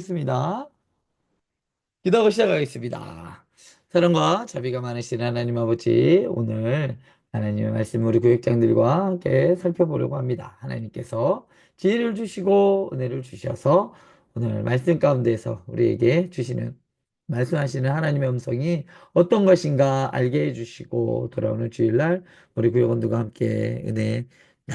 시작하겠습니다. 기도하고 시작하겠습니다. 사랑과 자비가 많으신 하나님 아버지, 오늘 하나님의 말씀 우리 교육장들과 함께 살펴보려고 합니다. 하나님께서 지혜를 주시고 은혜를 주셔서 오늘 말씀 가운데서 우리에게 주시는 말씀하시는 하나님의 음성이 어떤 것인가 알게 해주시고 돌아오는 주일날 우리 구역원들과 함께 은혜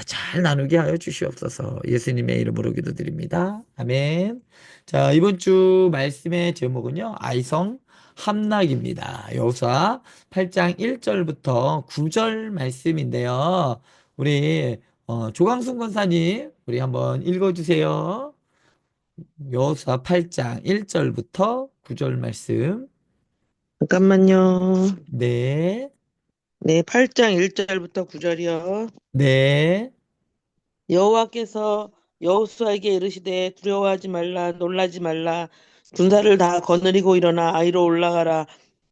잘 나누게 하여 주시옵소서. 예수님의 이름으로 기도드립니다. 아멘. 자, 이번 주 말씀의 제목은요, 아이성 함락입니다. 여호수아 8장 1절부터 9절 말씀인데요. 우리 조광순 권사님, 우리 한번 읽어주세요. 여호수아 8장 1절부터 9절 말씀. 잠깐만요. 네, 네, 8장 1절부터 9절이요. 네, 여호와께서 여호수아에게 이르시되 두려워하지 말라 놀라지 말라 군사를 다 거느리고 일어나 아이로 올라가라.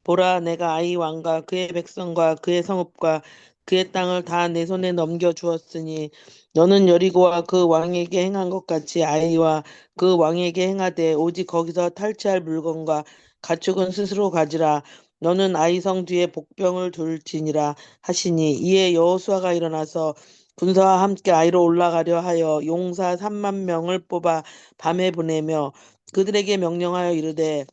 보라, 내가 아이 왕과 그의 백성과 그의 성읍과 그의 땅을 다 내 손에 넘겨 주었으니 너는 여리고와 그 왕에게 행한 것 같이 아이와 그 왕에게 행하되 오직 거기서 탈취할 물건과 가축은 스스로 가지라. 너는 아이 성 뒤에 복병을 둘지니라 하시니 이에 여호수아가 일어나서 군사와 함께 아이로 올라가려 하여 용사 3만 명을 뽑아 밤에 보내며 그들에게 명령하여 이르되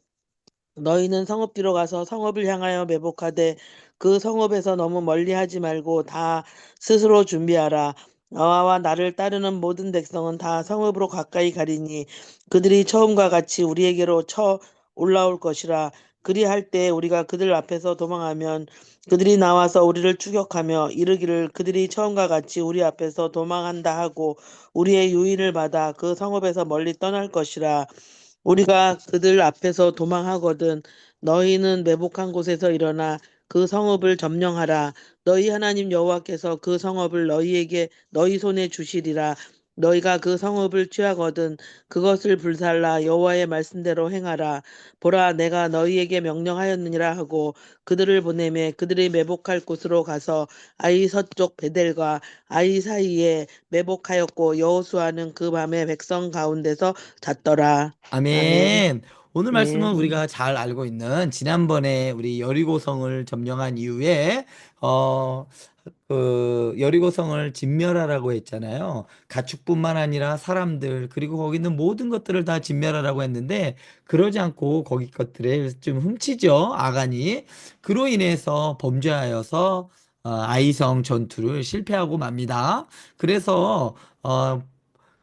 너희는 성읍 뒤로 가서 성읍을 향하여 매복하되 그 성읍에서 너무 멀리 하지 말고 다 스스로 준비하라. 여호와와 나를 따르는 모든 백성은 다 성읍으로 가까이 가리니 그들이 처음과 같이 우리에게로 쳐 올라올 것이라. 그리할 때 우리가 그들 앞에서 도망하면 그들이 나와서 우리를 추격하며 이르기를 그들이 처음과 같이 우리 앞에서 도망한다 하고 우리의 유인을 받아 그 성읍에서 멀리 떠날 것이라. 우리가 그들 앞에서 도망하거든 너희는 매복한 곳에서 일어나 그 성읍을 점령하라. 너희 하나님 여호와께서 그 성읍을 너희에게 너희 손에 주시리라. 너희가 그 성읍을 취하거든 그것을 불살라 여호와의 말씀대로 행하라. 보라, 내가 너희에게 명령하였느니라 하고 그들을 보내매 그들이 매복할 곳으로 가서 아이 서쪽 베델과 아이 사이에 매복하였고 여호수아는 그 밤에 백성 가운데서 잤더라. 아멘. 아멘. 오늘 네. 말씀은 우리가 잘 알고 있는 지난번에 우리 여리고성을 점령한 이후에 어, 여리고성을 진멸하라고 했잖아요. 가축뿐만 아니라 사람들, 그리고 거기 있는 모든 것들을 다 진멸하라고 했는데, 그러지 않고 거기 것들을 좀 훔치죠, 아간이. 그로 인해서 범죄하여서 아이성 전투를 실패하고 맙니다. 그래서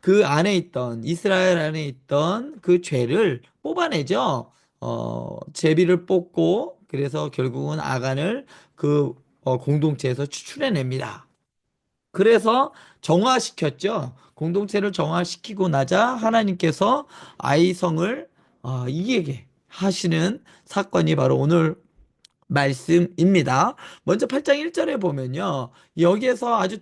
그 안에 있던 이스라엘 안에 있던 그 죄를 뽑아내죠. 제비를 뽑고 그래서 결국은 아간을 그 공동체에서 추출해냅니다. 그래서 정화시켰죠. 공동체를 정화시키고 나자 하나님께서 아이성을 이기게 하시는 사건이 바로 오늘 말씀입니다. 먼저 8장 1절에 보면요. 여기에서 아주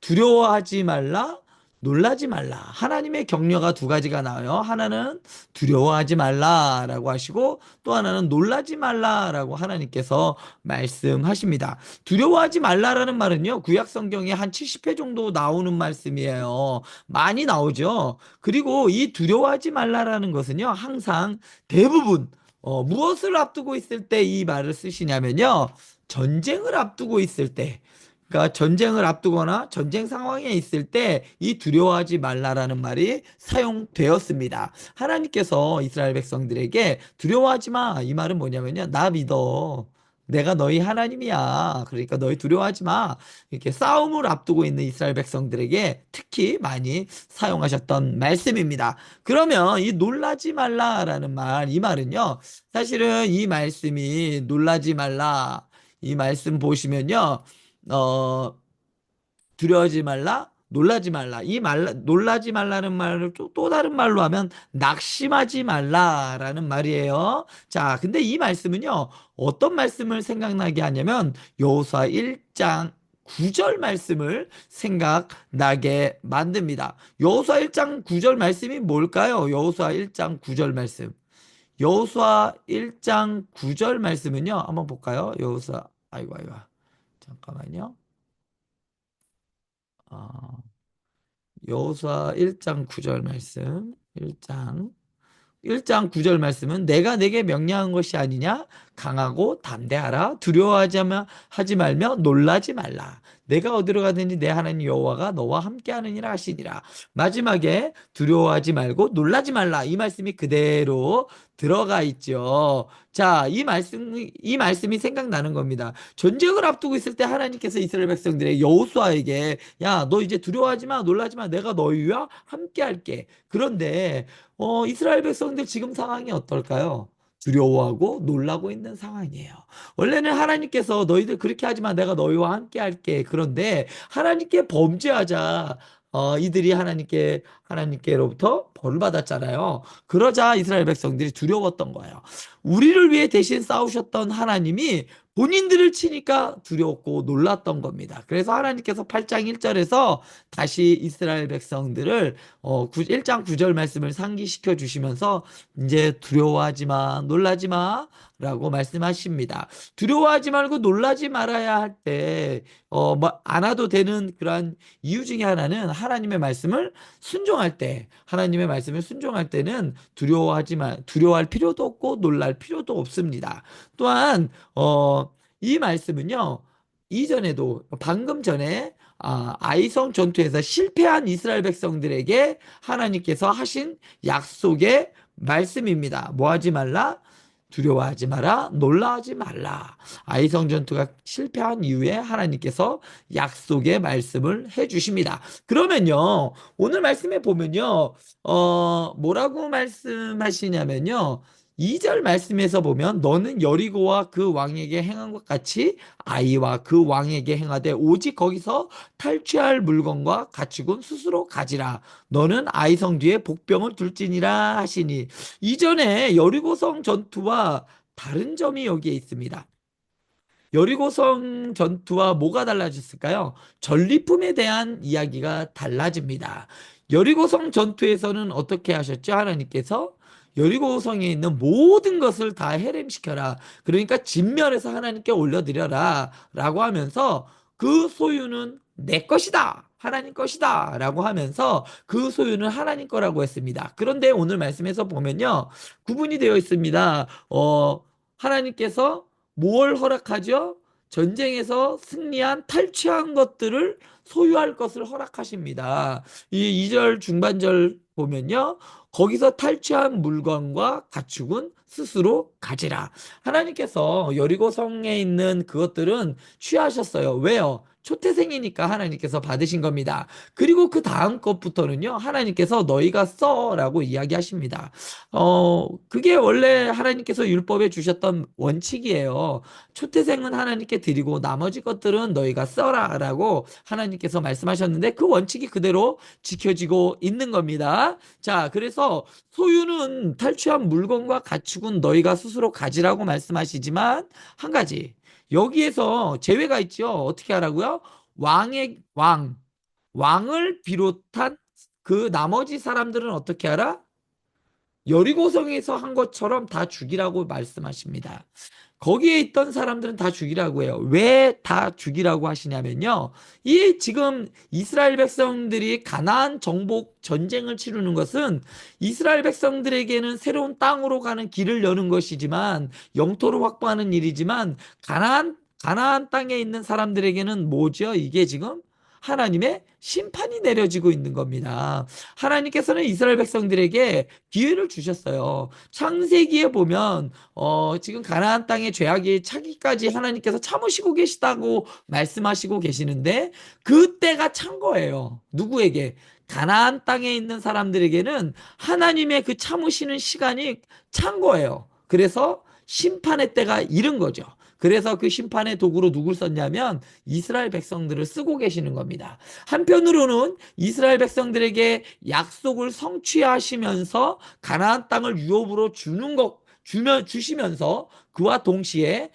두려워하지 말라, 놀라지 말라. 하나님의 격려가 두 가지가 나와요. 하나는 두려워하지 말라라고 하시고 또 하나는 놀라지 말라라고 하나님께서 말씀하십니다. 두려워하지 말라라는 말은요. 구약 성경에 한 70회 정도 나오는 말씀이에요. 많이 나오죠. 그리고 이 두려워하지 말라라는 것은요. 항상 대부분 무엇을 앞두고 있을 때 이 말을 쓰시냐면요. 전쟁을 앞두고 있을 때, 그러니까 전쟁을 앞두거나 전쟁 상황에 있을 때 이 두려워하지 말라라는 말이 사용되었습니다. 하나님께서 이스라엘 백성들에게 두려워하지 마. 이 말은 뭐냐면요. 나 믿어. 내가 너희 하나님이야. 그러니까 너희 두려워하지 마. 이렇게 싸움을 앞두고 있는 이스라엘 백성들에게 특히 많이 사용하셨던 말씀입니다. 그러면 이 놀라지 말라라는 말, 이 말은요. 사실은 이 말씀이 놀라지 말라. 이 말씀 보시면요. 어, 두려워하지 말라. 놀라지 말라. 놀라지 말라는 말을 또 다른 말로 하면 낙심하지 말라라는 말이에요. 자, 근데 이 말씀은요. 어떤 말씀을 생각나게 하냐면 여호수아 1장 9절 말씀을 생각나게 만듭니다. 여호수아 1장 9절 말씀이 뭘까요? 여호수아 1장 9절 말씀. 여호수아 1장 9절 말씀은요. 한번 볼까요? 여호수아 아이고 잠깐만요. 여호수아 1장 9절 말씀. 1장 1장 9절 말씀은 내가 내게 명령한 것이 아니냐? 강하고 담대하라. 하지 말며 놀라지 말라. 내가 어디로 가든지 내 하나님 여호와가 너와 함께하느니라 하시니라. 마지막에 두려워하지 말고 놀라지 말라. 이 말씀이 그대로 들어가 있죠. 자, 이 말씀이 생각나는 겁니다. 전쟁을 앞두고 있을 때 하나님께서 이스라엘 백성들의 여호수아에게 야, 너 이제 두려워하지 마, 놀라지 마. 내가 너희와 함께 할게. 그런데 이스라엘 백성들 지금 상황이 어떨까요? 두려워하고 놀라고 있는 상황이에요. 원래는 하나님께서 너희들 그렇게 하지 마. 내가 너희와 함께 할게. 그런데 하나님께 범죄하자. 이들이 하나님께로부터 벌을 받았잖아요. 그러자 이스라엘 백성들이 두려웠던 거예요. 우리를 위해 대신 싸우셨던 하나님이 본인들을 치니까 두려웠고 놀랐던 겁니다. 그래서 하나님께서 8장 1절에서 다시 이스라엘 백성들을 1장 9절 말씀을 상기시켜 주시면서 이제 두려워하지 마, 놀라지 마, 라고 말씀하십니다. 두려워하지 말고 놀라지 말아야 할 때, 안 와도 되는 그러한 이유 중에 하나는 하나님의 말씀을 순종할 때는 두려워할 필요도 없고 놀랄 필요도 없습니다. 또한, 이 말씀은요, 이전에도, 방금 전에 아이성 전투에서 실패한 이스라엘 백성들에게 하나님께서 하신 약속의 말씀입니다. 뭐 하지 말라? 두려워하지 마라, 놀라지 말라. 아이성 전투가 실패한 이후에 하나님께서 약속의 말씀을 해주십니다. 그러면요, 오늘 말씀에 보면요, 뭐라고 말씀하시냐면요, 2절 말씀에서 보면 너는 여리고와 그 왕에게 행한 것 같이 아이와 그 왕에게 행하되 오직 거기서 탈취할 물건과 가축은 스스로 가지라. 너는 아이성 뒤에 복병을 둘지니라 하시니 이전에 여리고성 전투와 다른 점이 여기에 있습니다. 여리고성 전투와 뭐가 달라졌을까요? 전리품에 대한 이야기가 달라집니다. 여리고성 전투에서는 어떻게 하셨죠? 하나님께서 여리고성에 있는 모든 것을 다 해렘시켜라. 그러니까 진멸해서 하나님께 올려드려라. 라고 하면서 그 소유는 내 것이다. 하나님 것이다. 라고 하면서 그 소유는 하나님 거라고 했습니다. 그런데 오늘 말씀에서 보면요. 구분이 되어 있습니다. 하나님께서 뭘 허락하죠? 전쟁에서 승리한 탈취한 것들을 소유할 것을 허락하십니다. 이 2절 중반절 보면요. 거기서 탈취한 물건과 가축은 스스로 가지라. 하나님께서 여리고 성에 있는 그것들은 취하셨어요. 왜요? 초태생이니까 하나님께서 받으신 겁니다. 그리고 그 다음 것부터는요, 하나님께서 너희가 써라고 이야기하십니다. 그게 원래 하나님께서 율법에 주셨던 원칙이에요. 초태생은 하나님께 드리고 나머지 것들은 너희가 써라라고 하나님께서 말씀하셨는데 그 원칙이 그대로 지켜지고 있는 겁니다. 자, 그래서 소유는 탈취한 물건과 가축은 너희가 스스로 가지라고 말씀하시지만 한 가지 여기에서 제외가 있죠. 어떻게 하라고요? 왕을 비롯한 그 나머지 사람들은 어떻게 하라? 여리고성에서 한 것처럼 다 죽이라고 말씀하십니다. 거기에 있던 사람들은 다 죽이라고 해요. 왜 다 죽이라고 하시냐면요. 이 지금 이스라엘 백성들이 가나안 정복 전쟁을 치르는 것은 이스라엘 백성들에게는 새로운 땅으로 가는 길을 여는 것이지만 영토를 확보하는 일이지만 가나안 땅에 있는 사람들에게는 뭐죠? 이게 지금 하나님의 심판이 내려지고 있는 겁니다. 하나님께서는 이스라엘 백성들에게 기회를 주셨어요. 창세기에 보면 지금 가나안 땅의 죄악이 차기까지 하나님께서 참으시고 계시다고 말씀하시고 계시는데 그때가 찬 거예요. 누구에게? 가나안 땅에 있는 사람들에게는 하나님의 그 참으시는 시간이 찬 거예요. 그래서 심판의 때가 이른 거죠. 그래서 그 심판의 도구로 누굴 썼냐면 이스라엘 백성들을 쓰고 계시는 겁니다. 한편으로는 이스라엘 백성들에게 약속을 성취하시면서 가나안 땅을 유업으로 주시면서 그와 동시에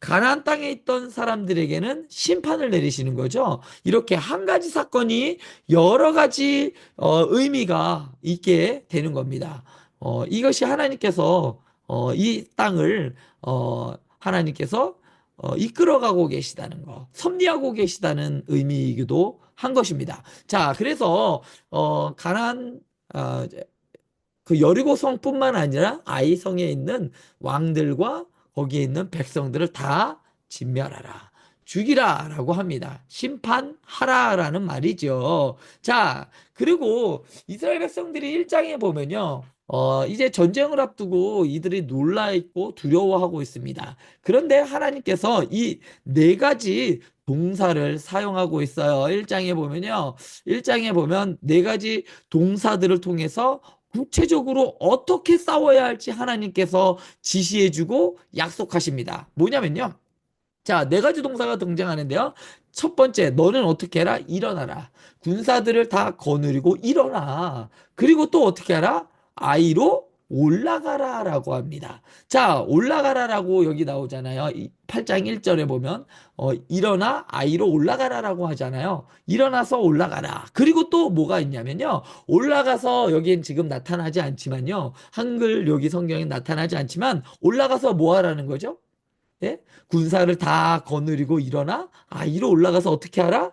가나안 땅에 있던 사람들에게는 심판을 내리시는 거죠. 이렇게 한 가지 사건이 여러 가지 의미가 있게 되는 겁니다. 이것이 하나님께서 이 땅을 하나님께서 이끌어가고 계시다는 거, 섭리하고 계시다는 의미이기도 한 것입니다. 자, 그래서 가나안 그 여리고성뿐만 아니라 아이성에 있는 왕들과 거기에 있는 백성들을 다 진멸하라. 죽이라라고 합니다. 심판하라라는 말이죠. 자, 그리고 이스라엘 백성들이 1장에 보면요. 이제 전쟁을 앞두고 이들이 놀라 있고 두려워하고 있습니다. 그런데 하나님께서 이 네 가지 동사를 사용하고 있어요. 1장에 보면요. 1장에 보면 네 가지 동사들을 통해서 구체적으로 어떻게 싸워야 할지 하나님께서 지시해주고 약속하십니다. 뭐냐면요. 자, 네 가지 동사가 등장하는데요. 첫 번째, 너는 어떻게 해라? 일어나라. 군사들을 다 거느리고 일어나. 그리고 또 어떻게 하라? 아이로 올라가라 라고 합니다. 자, 올라가라라고 여기 나오잖아요. 8장 1절에 보면 일어나 아이로 올라가라라고 하잖아요. 일어나서 올라가라. 그리고 또 뭐가 있냐면요. 올라가서 여기엔 지금 나타나지 않지만요. 한글 여기 성경에 나타나지 않지만 올라가서 뭐 하라는 거죠? 예? 군사를 다 거느리고 일어나 아이로 올라가서 어떻게 하라?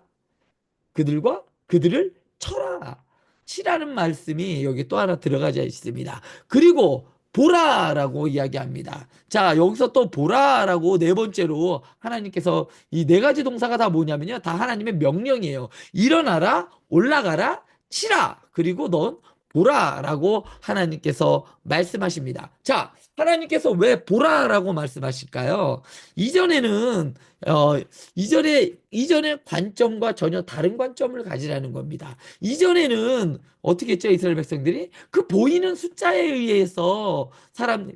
그들을 쳐라. 치라는 말씀이 여기 또 하나 들어가져 있습니다. 그리고 보라라고 이야기합니다. 자, 여기서 또 보라라고 네 번째로 하나님께서 이 네 가지 동사가 다 뭐냐면요. 다 하나님의 명령이에요. 일어나라, 올라가라, 치라. 그리고 넌 보라라고 하나님께서 말씀하십니다. 자, 하나님께서 왜 보라라고 말씀하실까요? 이전에는 어, 이전의 관점과 전혀 다른 관점을 가지라는 겁니다. 이전에는 어떻게 했죠? 이스라엘 백성들이 그 보이는 숫자에 의해서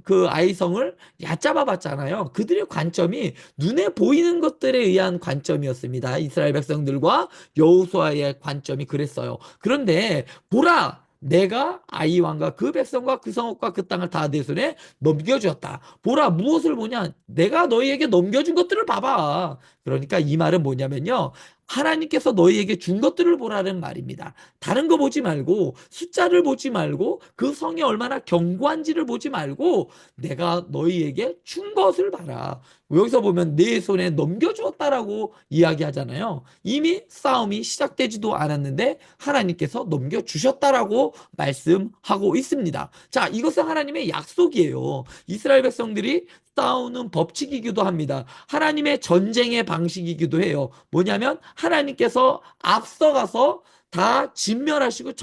그 아이성을 얕잡아 봤잖아요. 그들의 관점이 눈에 보이는 것들에 의한 관점이었습니다. 이스라엘 백성들과 여호수아의 관점이 그랬어요. 그런데 보라, 내가 아이 왕과 그 백성과 그 성읍과 그 땅을 다 내 손에 넘겨주었다. 보라, 무엇을 보냐? 내가 너희에게 넘겨준 것들을 봐봐. 그러니까 이 말은 뭐냐면요. 하나님께서 너희에게 준 것들을 보라는 말입니다. 다른 거 보지 말고, 숫자를 보지 말고, 그 성이 얼마나 견고한지를 보지 말고, 내가 너희에게 준 것을 봐라. 여기서 보면 내 손에 넘겨주었다라고 이야기하잖아요. 이미 싸움이 시작되지도 않았는데 하나님께서 넘겨주셨다라고 말씀하고 있습니다. 자, 이것은 하나님의 약속이에요. 이스라엘 백성들이 싸우는 법칙이기도 합니다. 하나님의 전쟁의 방식이기도 해요. 뭐냐면 하나님께서 앞서가서 다 진멸하시고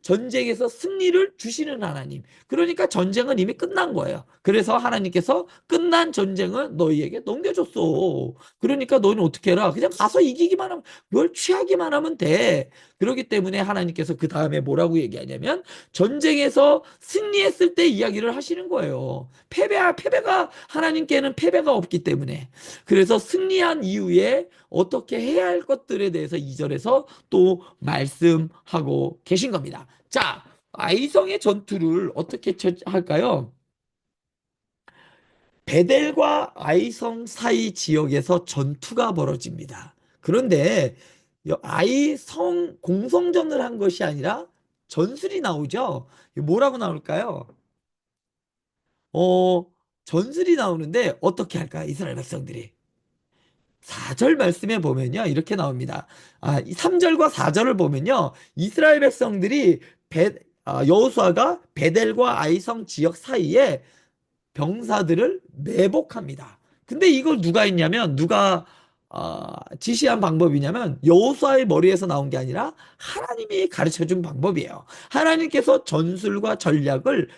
전쟁에서 승리를 주시는 하나님. 그러니까 전쟁은 이미 끝난 거예요. 그래서 하나님께서 끝난 전쟁을 너희에게 넘겨줬어. 그러니까 너희는 어떻게 해라? 그냥 가서 이기기만 하면, 뭘 취하기만 하면 돼. 그렇기 때문에 하나님께서 그 다음에 뭐라고 얘기하냐면 전쟁에서 승리했을 때 이야기를 하시는 거예요. 패배가 하나님께는 패배가 없기 때문에. 그래서 승리한 이후에 어떻게 해야 할 것들에 대해서 2절에서 또 말씀하고 계신 겁니다. 자, 아이성의 전투를 어떻게 할까요? 베델과 아이성 사이 지역에서 전투가 벌어집니다. 그런데 아이성 공성전을 한 것이 아니라 전술이 나오죠. 뭐라고 나올까요? 어, 전술이 나오는데 어떻게 할까요? 이스라엘 백성들이. 4절 말씀에 보면요. 이렇게 나옵니다. 3절과 4절을 보면요. 이스라엘 백성들이 여호수아가 베델과 아이성 지역 사이에 병사들을 매복합니다. 근데 이걸 누가 했냐면 지시한 방법이냐면 여호수아의 머리에서 나온 게 아니라 하나님이 가르쳐 준 방법이에요. 하나님께서 전술과 전략을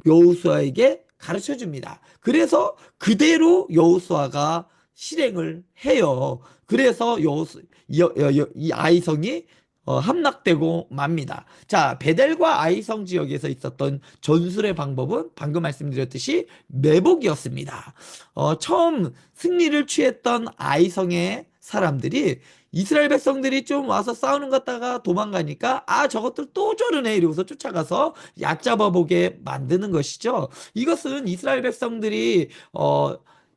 여호수아에게 가르쳐 줍니다. 그래서 그대로 여호수아가 실행을 해요. 그래서 이 아이성이 함락되고 맙니다. 자, 베델과 아이성 지역에서 있었던 전술의 방법은 방금 말씀드렸듯이 매복이었습니다. 처음 승리를 취했던 아이성의 사람들이 이스라엘 백성들이 좀 와서 싸우는 것 같다가 도망가니까 저것들 또 저러네 이러고서 쫓아가서 얕잡아 보게 만드는 것이죠. 이것은 이스라엘 백성들이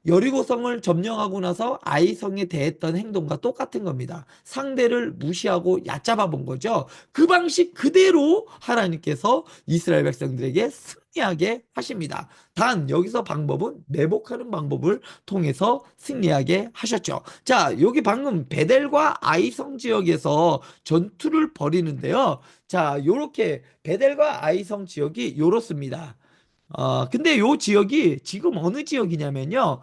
여리고성을 점령하고 나서 아이성에 대했던 행동과 똑같은 겁니다. 상대를 무시하고 얕잡아 본 거죠. 그 방식 그대로 하나님께서 이스라엘 백성들에게 승리하게 하십니다. 단 여기서 방법은 매복하는 방법을 통해서 승리하게 하셨죠. 자, 여기 방금 베델과 아이성 지역에서 전투를 벌이는데요. 자, 요렇게 베델과 아이성 지역이 요렇습니다. 근데 요 지역이 지금 어느 지역이냐면요.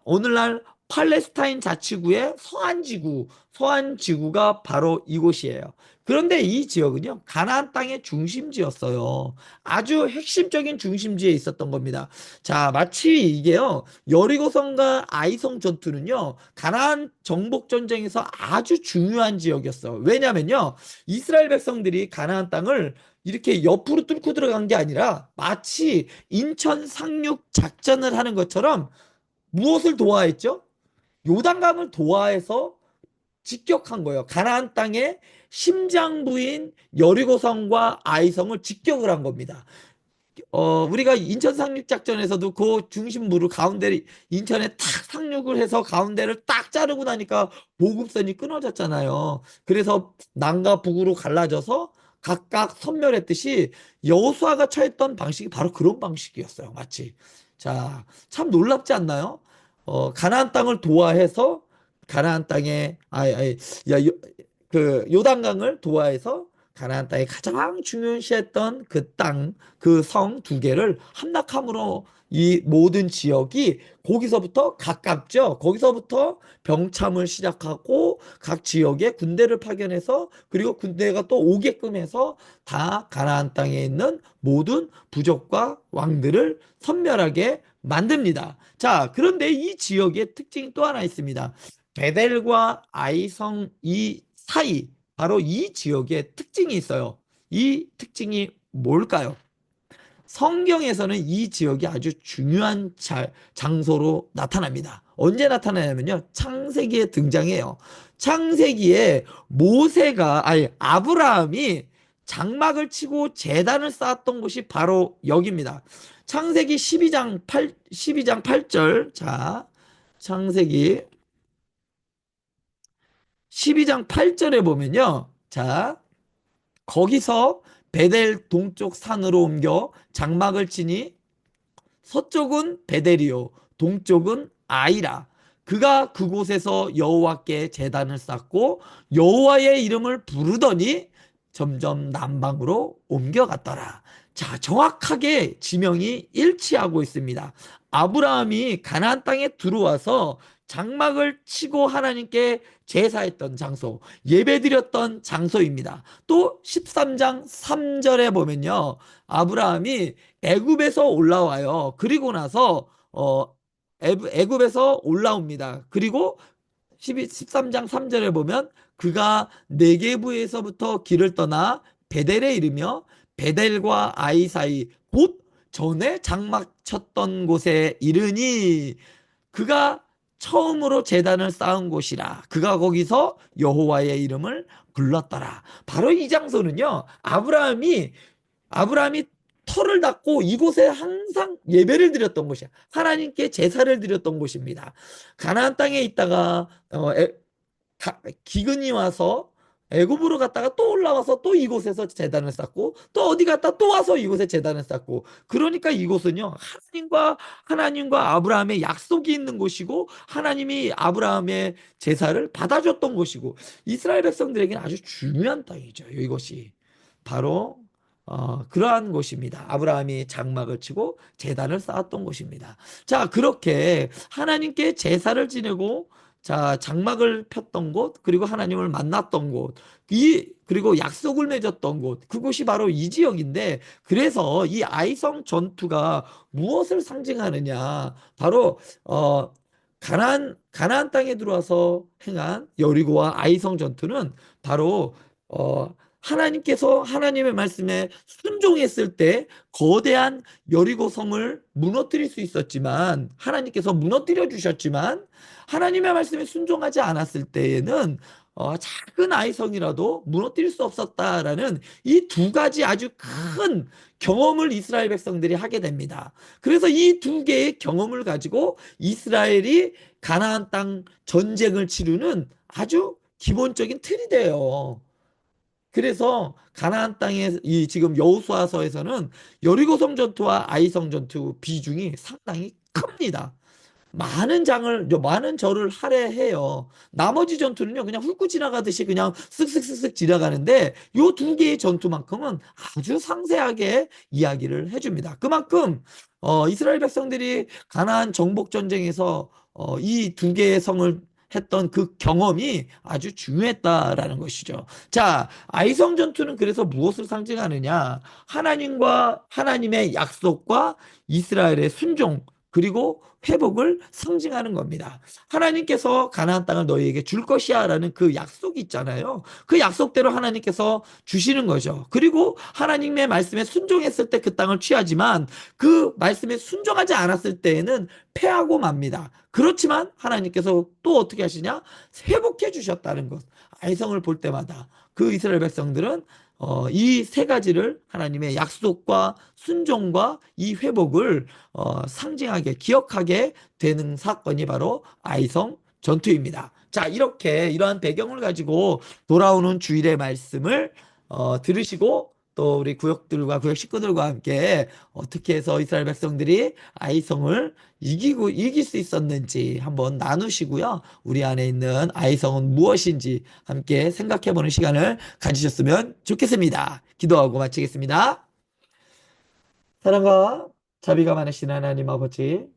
오늘날 팔레스타인 자치구의 서안 지구가 바로 이곳이에요. 그런데 이 지역은요, 가나안 땅의 중심지였어요. 아주 핵심적인 중심지에 있었던 겁니다. 자, 마치 이게요, 여리고성과 아이성 전투는요, 가나안 정복 전쟁에서 아주 중요한 지역이었어요. 왜냐면요, 이스라엘 백성들이 가나안 땅을 이렇게 옆으로 뚫고 들어간 게 아니라 마치 인천 상륙 작전을 하는 것처럼 무엇을 도하했죠? 요단강을 도하해서 직격한 거예요. 가나안 땅의 심장부인 여리고성과 아이성을 직격을 한 겁니다. 우리가 인천 상륙 작전에서도 그 중심부를 가운데를 인천에 탁 상륙을 해서 가운데를 딱 자르고 나니까 보급선이 끊어졌잖아요. 그래서 남과 북으로 갈라져서 각각 섬멸했듯이 여호수아가 처했던 방식이 바로 그런 방식이었어요. 마치. 자, 참 놀랍지 않나요? 가나안 땅을 도하해서 가나안 땅에 야, 그 요단강을 도하해서 가나안 땅에 가장 중요시했던 그 땅, 그 성 두 개를 함락함으로 이 모든 지역이 거기서부터 가깝죠. 거기서부터 병참을 시작하고 각 지역에 군대를 파견해서 그리고 군대가 또 오게끔 해서 다 가나안 땅에 있는 모든 부족과 왕들을 섬멸하게 만듭니다. 자, 그런데 이 지역의 특징이 또 하나 있습니다. 베델과 아이성 이 사이, 바로 이 지역에 특징이 있어요. 이 특징이 뭘까요? 성경에서는 이 지역이 아주 중요한 장소로 나타납니다. 언제 나타나냐면요. 창세기에 등장해요. 창세기에 아브라함이 장막을 치고 제단을 쌓았던 곳이 바로 여기입니다. 창세기 12장 8절. 자, 창세기 12장 8절에 보면요. 자, 거기서 베델 동쪽 산으로 옮겨 장막을 치니 서쪽은 베델이요 동쪽은 아이라. 그가 그곳에서 여호와께 제단을 쌓고 여호와의 이름을 부르더니 점점 남방으로 옮겨갔더라. 자, 정확하게 지명이 일치하고 있습니다. 아브라함이 가나안 땅에 들어와서 장막을 치고 하나님께 제사했던 장소, 예배드렸던 장소입니다. 또 13장 3절에 보면요. 아브라함이 애굽에서 올라와요. 그리고 나서 애굽에서 올라옵니다. 그리고 13장 3절에 보면 그가 네게부에서부터 길을 떠나 베델에 이르며 베델과 아이 사이 곧 전에 장막 쳤던 곳에 이르니 그가 처음으로 제단을 쌓은 곳이라. 그가 거기서 여호와의 이름을 불렀더라. 바로 이 장소는요. 아브라함이 터를 닦고 이곳에 항상 예배를 드렸던 곳이야. 하나님께 제사를 드렸던 곳입니다. 가나안 땅에 있다가 기근이 와서 애굽으로 갔다가 또 올라와서 또 이곳에서 제단을 쌓고 또 어디 갔다 또 와서 이곳에 제단을 쌓고 그러니까 이곳은요 하나님과 아브라함의 약속이 있는 곳이고 하나님이 아브라함의 제사를 받아줬던 곳이고 이스라엘 백성들에게는 아주 중요한 땅이죠. 이것이 바로 그러한 곳입니다. 아브라함이 장막을 치고 제단을 쌓았던 곳입니다. 자, 그렇게 하나님께 제사를 지내고 자, 장막을 폈던 곳, 그리고 하나님을 만났던 곳, 그리고 약속을 맺었던 곳, 그곳이 바로 이 지역인데, 그래서 이 아이성 전투가 무엇을 상징하느냐? 바로, 가나안 땅에 들어와서 행한 여리고와 아이성 전투는 바로, 하나님께서 하나님의 말씀에 순종했을 때 거대한 여리고 성을 무너뜨릴 수 있었지만 하나님께서 무너뜨려 주셨지만 하나님의 말씀에 순종하지 않았을 때에는 작은 아이성이라도 무너뜨릴 수 없었다라는 이 두 가지 아주 큰 경험을 이스라엘 백성들이 하게 됩니다. 그래서 이 두 개의 경험을 가지고 이스라엘이 가나안 땅 전쟁을 치르는 아주 기본적인 틀이 돼요. 그래서 가나안 땅에 이 지금 여호수아서에서는 여리고성 전투와 아이성 전투 비중이 상당히 큽니다. 많은 절을 할애해요. 나머지 전투는요, 그냥 훑고 지나가듯이 그냥 쓱쓱쓱쓱 지나가는데, 요 두 개의 전투만큼은 아주 상세하게 이야기를 해줍니다. 그만큼, 이스라엘 백성들이 가나안 정복 전쟁에서, 이 두 개의 성을 했던 그 경험이 아주 중요했다라는 것이죠. 자, 아이성 전투는 그래서 무엇을 상징하느냐? 하나님과 하나님의 약속과 이스라엘의 순종, 그리고 회복을 상징하는 겁니다. 하나님께서 가나안 땅을 너희에게 줄 것이야라는 그 약속이 있잖아요. 그 약속대로 하나님께서 주시는 거죠. 그리고 하나님의 말씀에 순종했을 때 그 땅을 취하지만 그 말씀에 순종하지 않았을 때에는 패하고 맙니다. 그렇지만 하나님께서 또 어떻게 하시냐? 회복해 주셨다는 것. 아이성을 볼 때마다 그 이스라엘 백성들은 이 세 가지를 하나님의 약속과 순종과 이 회복을 상징하게 기억하게 되는 사건이 바로 아이성 전투입니다. 자, 이렇게 이러한 배경을 가지고 돌아오는 주일의 말씀을 들으시고 또 우리 구역들과 구역 식구들과 함께 어떻게 해서 이스라엘 백성들이 아이성을 이길 수 있었는지 한번 나누시고요. 우리 안에 있는 아이성은 무엇인지 함께 생각해 보는 시간을 가지셨으면 좋겠습니다. 기도하고 마치겠습니다. 사랑과 자비가 많으신 하나님 아버지,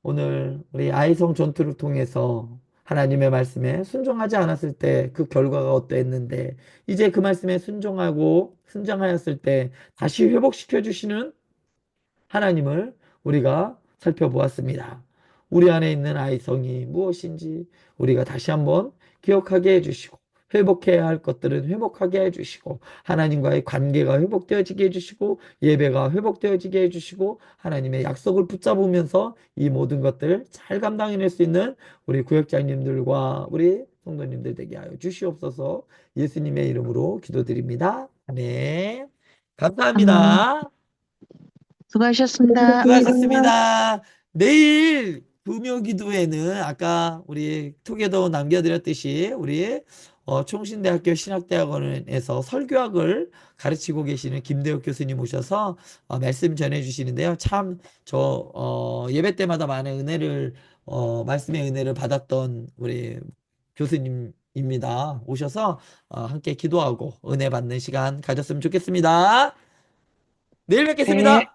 오늘 우리 아이성 전투를 통해서 하나님의 말씀에 순종하지 않았을 때 그 결과가 어떠했는데, 이제 그 말씀에 순종하고 순종하였을 때 다시 회복시켜 주시는 하나님을 우리가 살펴보았습니다. 우리 안에 있는 아이성이 무엇인지 우리가 다시 한번 기억하게 해주시고, 회복해야 할 것들은 회복하게 해주시고, 하나님과의 관계가 회복되어지게 해주시고, 예배가 회복되어지게 해주시고, 하나님의 약속을 붙잡으면서 이 모든 것들을 잘 감당해낼 수 있는 우리 구역장님들과 우리 성도님들 되게 하여 주시옵소서. 예수님의 이름으로 기도드립니다. 아멘. 아멘. 감사합니다. 수고하셨습니다. 수고하셨습니다. 내일 금요 기도회는 아까 우리 톡에도 남겨드렸듯이 우리 총신대학교 신학대학원에서 설교학을 가르치고 계시는 김대욱 교수님 오셔서 말씀 전해 주시는데요. 참 저 예배 때마다 많은 은혜를 말씀의 은혜를 받았던 우리 교수님입니다. 오셔서 함께 기도하고 은혜 받는 시간 가졌으면 좋겠습니다. 내일 네. 뵙겠습니다.